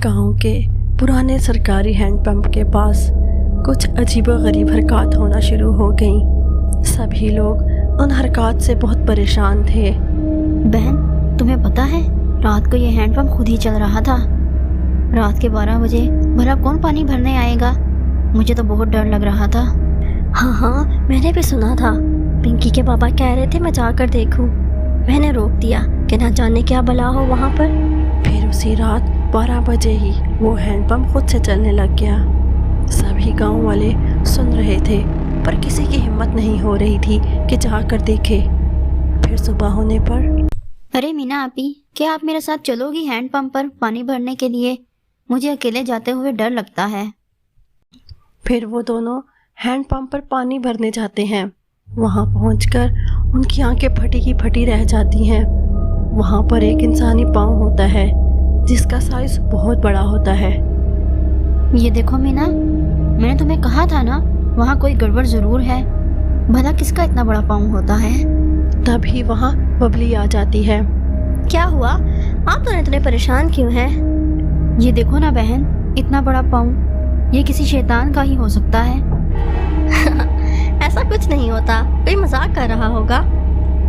गांव के पुराने सरकारी हैंडपंप के पास कुछ अजीबोगरीब हरकत होना शुरू हो गईं। सभी लोग उन हरकत से बहुत परेशान थे। बहन, तुम्हें पता है रात को ये हैंडपंप खुद ही चल रहा था। रात के 12 बजे भला कौन पानी भरने आएगा? मुझे तो बहुत डर लग रहा था। हाँ, मैंने भी सुना था। पिंकी के पापा कह रहे थे मैं जाकर देखूं। मैंने रोक दिया कि ना जाने क्या बला हो वहाँ पर। फिर उसी रात 12 बजे ही वो हैंडपंप खुद से चलने लग गया। सभी गांव वाले सुन रहे थे, पर किसी की हिम्मत नहीं हो रही थी कि जाकर देखे। फिर सुबह होने पर, अरे मीना आपी, क्या आप मेरे साथ चलोगी हैंडपंप पर पानी भरने के लिए? मुझे अकेले जाते हुए डर लगता है। फिर वो दोनों हैंडपंप पर पानी भरने जाते हैं। वहाँ पहुंचकर उनकी आंखें फटी की फटी रह जाती हैं। वहाँ पर एक इंसानी पाँव होता है जिसका साइज बहुत बड़ा होता है। ये देखो मीना, मैंने तुम्हें कहा था ना वहाँ कोई गड़बड़ जरूर है। भला किसका इतना बड़ा पाँव होता है? तभी वहाँ बबली आ जाती है। क्या हुआ? आप दोनों इतने परेशान क्यों हैं? ये देखो ना बहन, इतना बड़ा पाँव, ये किसी शैतान का ही हो सकता है। ऐसा कुछ नहीं होता, कोई मजाक कर रहा होगा।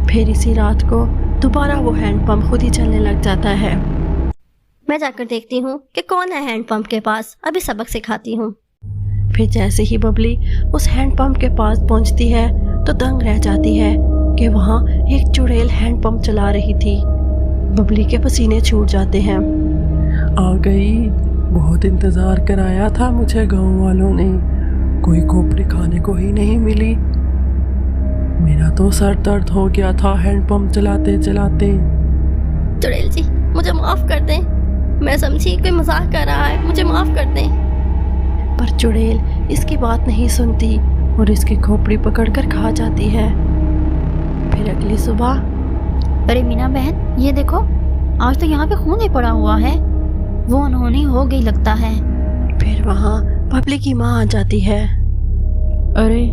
फिर इसी रात को दोबारा वो हैंडपंप खुद ही चलने लग जाता है। मैं जाकर देखती हूँ कि कौन है हैंडपंप के पास, अभी सबक सिखाती हूँ। फिर जैसे ही बबली उस हैंडपंप के पास पहुंचती है तो दंग रह जाती है कि वहाँ एक चुड़ैल हैंडपंप चला रही थी। बबली के पसीने छूट जाते हैं। आ गई, बहुत इंतजार कराया था मुझे गांव वालों ने, कोई खोपड़ी खाने को ही नहीं मिली। मेरा तो सर दर्द हो गया था हैंडपंप चलाते चलाते। चुड़ैल जी, मुझे माफ कर दें, मैं समझी कोई मजाक कर रहा है, मुझे माफ कर दें। पर चुड़ैल इसकी बात नहीं सुनती और इसकी खोपड़ी पकड़कर खा जाती है। फिर अगली सुबह, अरे मीना बहन, ये देखो, आज तो यहाँ पे खून ही पड़ा हुआ है। वो अनहोनी हो गई लगता है। फिर वहाँ बबली की माँ आ जाती है। अरे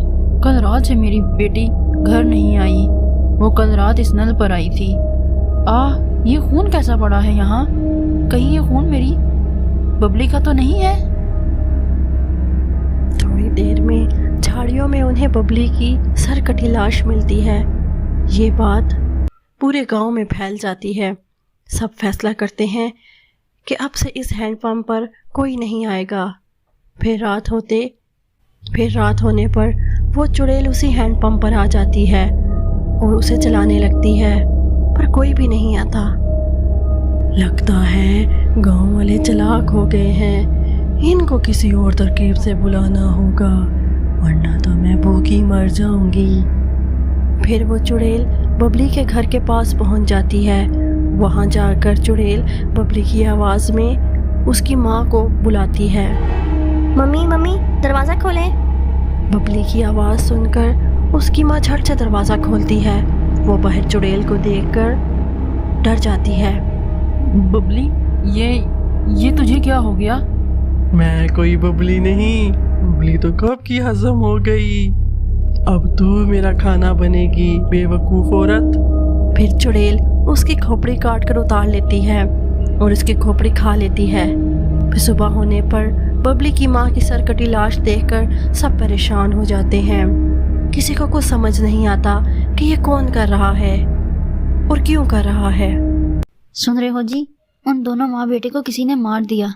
कल रात से मेरी बेटी घर नहीं आई। वो कल रात इस नल पर आई थी। ये खून कैसा पड़ा है यहाँ? कहीं ये खून मेरी बबली का तो नहीं है? थोड़ी देर में झाड़ियों में उन्हें बबली की सरकटी लाश मिलती है। ये बात पूरे गांव में फैल जाती है। सब फैसला करते हैं कि अब से इस हैंडपंप पर कोई नहीं आएगा। फिर रात होने पर वो चुड़ैल उसी हैंडपंप पर आ जाती है और उसे चलाने लगती है, पर कोई भी नहीं आता। लगता है गांव वाले चालाक हो गए हैं। इनको किसी और तरकीब से बुलाना होगा, वरना तो मैं भूखी मर जाऊंगी। फिर वो चुड़ैल बबली के घर के पास पहुंच जाती है। वहां जाकर चुड़ैल बबली की आवाज में उसकी माँ को बुलाती है। मम्मी मम्मी, दरवाजा खोलें। बबली की आवाज सुनकर उसकी माँ झट से दरवाजा खोलती है। वो बाहर चुड़ैल को देखकर डर जाती है। बबली, ये तुझे क्या हो गया? मैं कोई बबली नहीं, बबली तो कब की हजम हो गई। अब तू मेरा खाना बनेगी, बेवकूफ औरत। फिर चुड़ैल उसकी खोपड़ी काट कर उतार लेती है और उसकी खोपड़ी खा लेती है। फिर सुबह होने पर बबली की माँ की सरकटी लाश देखकर सब परेशान हो जाते हैं। किसी को कुछ समझ नहीं आता कि ये कौन कर रहा है और क्यों कर रहा है। सुन रहे हो जी, उन दोनों माँ बेटे को किसी ने मार दिया।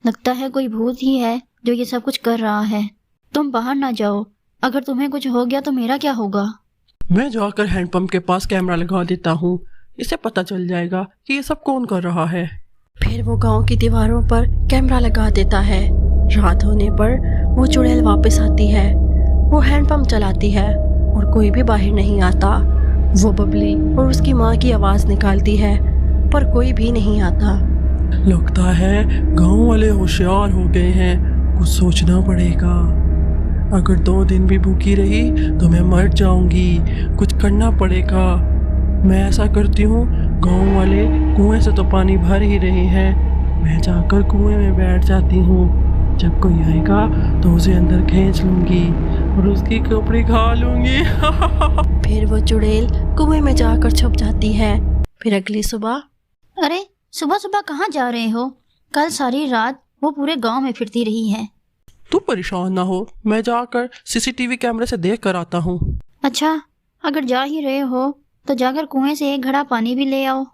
लगता है कोई भूत ही है जो ये सब कुछ कर रहा है। तुम बाहर ना जाओ, अगर तुम्हें कुछ हो गया तो मेरा क्या होगा? मैं जाकर हैंडपंप के पास कैमरा लगा देता हूँ, इससे पता चल जाएगा कि ये सब कौन कर रहा है। फिर वो गांव की दीवारों पर कैमरा लगा देता है। रात होने पर वो चुड़ैल वापस आती है। वो हैंडपंप चलाती है और कोई भी बाहर नहीं आता। वो बबली और उसकी माँ की आवाज निकालती है, पर कोई भी नहीं आता। लगता है गांव वाले होशियार हो गए हैं, कुछ सोचना पड़ेगा। अगर 2 दिन भी भूखी रही तो मैं मर जाऊंगी, कुछ करना पड़ेगा। मैं ऐसा करती हूँ, गांव वाले कुएं से तो पानी भर ही रहे हैं, मैं जाकर कुएं में बैठ जाती हूँ। जब कोई आएगा तो उसे अंदर खींच लूंगी और उसकी खोपड़ी खा लूंगी। फिर वो चुड़ैल कुएं में जाकर छुप जाती है। फिर अगली सुबह, अरे सुबह सुबह कहाँ जा रहे हो? कल सारी रात वो पूरे गांव में फिरती रही है। तू परेशान ना हो, मैं जाकर सीसीटीवी कैमरे से देख कर आता हूँ। अच्छा, अगर जा ही रहे हो तो जाकर कुएं से एक घड़ा पानी भी ले आओ।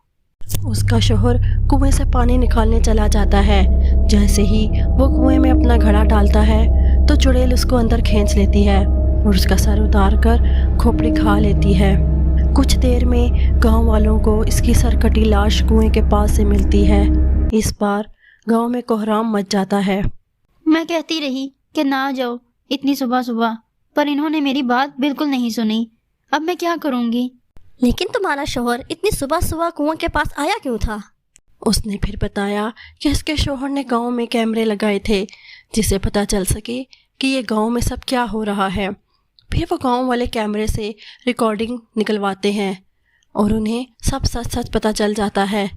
उसका शौहर कुएं से पानी निकालने चला जाता है। जैसे ही वो कुएं में अपना घड़ा डालता है तो चुड़ैल उसको अंदर खींच लेती है और उसका सर उतार कर खोपड़ी खा लेती है। कुछ देर में गांव वालों को इसकी सरकटी लाश कुएं के पास से मिलती है। इस बार गांव में कोहराम मच जाता है। मैं कहती रही कि ना जाओ इतनी सुबह सुबह, पर इन्होंने मेरी बात बिल्कुल नहीं सुनी। अब मैं क्या करूँगी? लेकिन तुम्हारा शौहर इतनी सुबह सुबह कुआं के पास आया क्यों था? उसने फिर बताया कि इसके शौहर ने गांव में कैमरे लगाए थे जिससे पता चल सके कि ये गांव में सब क्या हो रहा है। फिर वो गांव वाले कैमरे से रिकॉर्डिंग निकलवाते हैं और उन्हें सब सच सच पता चल जाता है।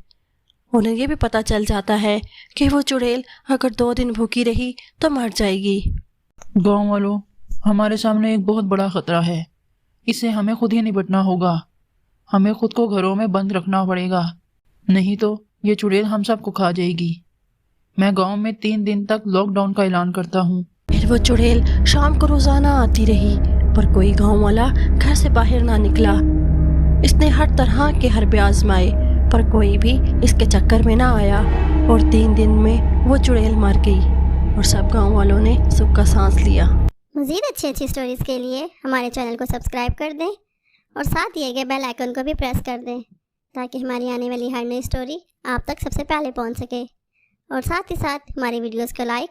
उन्हें ये भी पता चल जाता है कि वो चुड़ैल अगर 2 दिन भूखी रही तो मर जाएगी। गांव वालों, हमारे सामने एक बहुत बड़ा खतरा है। इससे हमें खुद ही निपटना होगा। हमें खुद को घरों में बंद रखना पड़ेगा, नहीं तो ये चुड़ैल हम सबको खा जाएगी। मैं गांव में 3 दिन तक लॉकडाउन का ऐलान करता हूँ। फिर वो चुड़ैल शाम को रोजाना आती रही पर कोई गांव वाला घर से बाहर ना निकला। इसने हर तरह के हरबे आजमाए पर कोई भी इसके चक्कर में ना आया और 3 दिन में वो चुड़ैल मर गई और सब गांव वालों ने सुख का सांस लिया। मज़ीद अच्छी स्टोरीज़ के लिए हमारे चैनल को सब्सक्राइब कर दें और साथ दिए गए बेल आइकन को भी प्रेस कर दें ताकि हमारी आने वाली हर नई स्टोरी आप तक सबसे पहले पहुंच सके। और साथ ही साथ हमारी वीडियोस को लाइक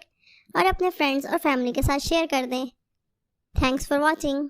और अपने फ्रेंड्स और फैमिली के साथ शेयर कर दें। Thanks for watching.